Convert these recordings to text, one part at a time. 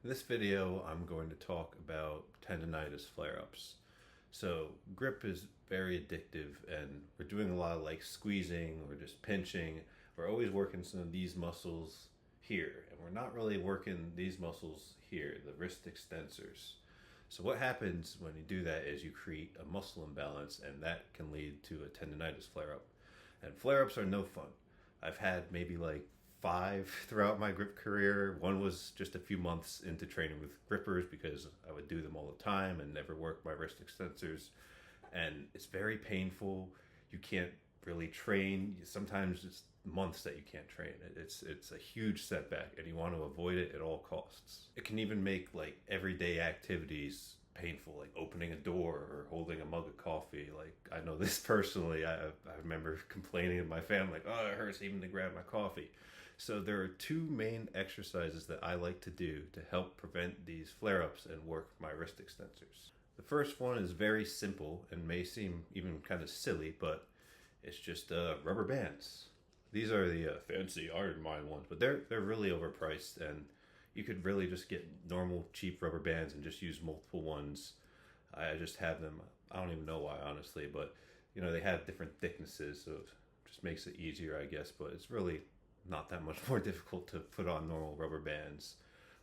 In this video, I'm going to talk about tendonitis flare-ups. So grip is very addictive and we're doing a lot of like squeezing or just pinching. We're always working some of these muscles here and we're not really working these muscles here, the wrist extensors. So what happens when you do that is you create a muscle imbalance and that can lead to a tendonitis flare-up. And flare-ups are no fun. I've had maybe like five throughout my grip career. One was just a few months into training with grippers because I would do them all the time and never work my wrist extensors. And it's very painful. You can't really train. Sometimes it's months that you can't train. It's a huge setback and you want to avoid it at all costs. It can even make like everyday activities painful, like opening a door or holding a mug of coffee. Like I know this personally. I remember complaining to my family, like, oh, it hurts even to grab my coffee. So there are two main exercises that I like to do to help prevent these flare-ups and work my wrist extensors. The first one is very simple and may seem even kind of silly, but it's just rubber bands. These are the fancy Iron Mind ones, but they're really overpriced, and you could really just get normal cheap rubber bands and just use multiple ones. I just have them. I don't even know why, honestly, but you know they have different thicknesses, so it just makes it easier, I guess. But it's really not that much more difficult to put on normal rubber bands.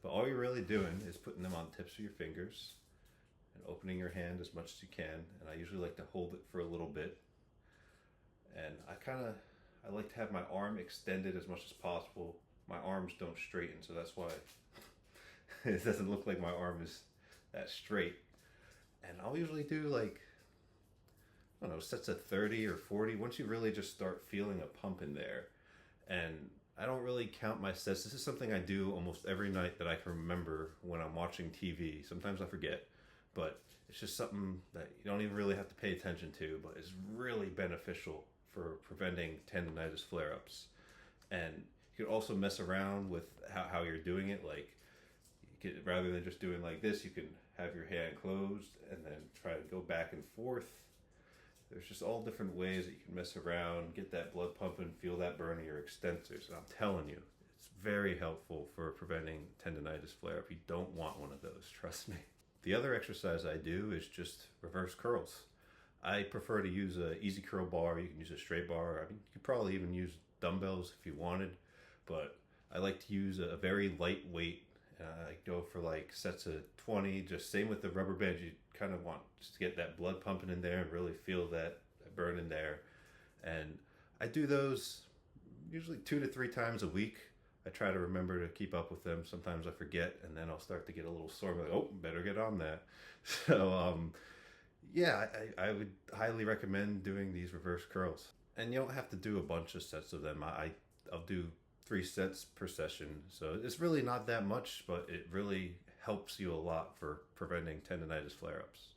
But all you're really doing is putting them on the tips of your fingers and opening your hand as much as you can. And I usually like to hold it for a little bit. And I like to have my arm extended as much as possible. My arms don't straighten, so that's why it doesn't look like my arm is that straight. And I'll usually do like, I don't know, sets of 30 or 40. Once you really just start feeling a pump in there, and I don't really count my sets. This is something I do almost every night that I can remember when I'm watching TV. Sometimes I forget, but it's just something that you don't even really have to pay attention to, but it's really beneficial for preventing tendonitis flare-ups. And you can also mess around with how you're doing it. Like, you can, rather than just doing like this, you can have your hand closed and then try to go back and forth. There's just all different ways that you can mess around, get that blood pumping, feel that burn in your extensors. And I'm telling you, it's very helpful for preventing tendonitis flare-up. You don't want one of those, trust me. The other exercise I do is just reverse curls. I prefer to use an easy curl bar. You can use a straight bar. I mean, you could probably even use dumbbells if you wanted, but I like to use a very lightweight. I go for like sets of 20. Just same with the rubber bands. You kind of want just to get that blood pumping in there and really feel that burn in there. And I do those usually 2 to 3 times a week. I try to remember to keep up with them. Sometimes I forget, and then I'll start to get a little sore. I'm like, oh, better get on that. So, yeah, I would highly recommend doing these reverse curls. And you don't have to do a bunch of sets of them. I'll do 3 sets per session. So it's really not that much, but it really helps you a lot for preventing tendonitis flare-ups.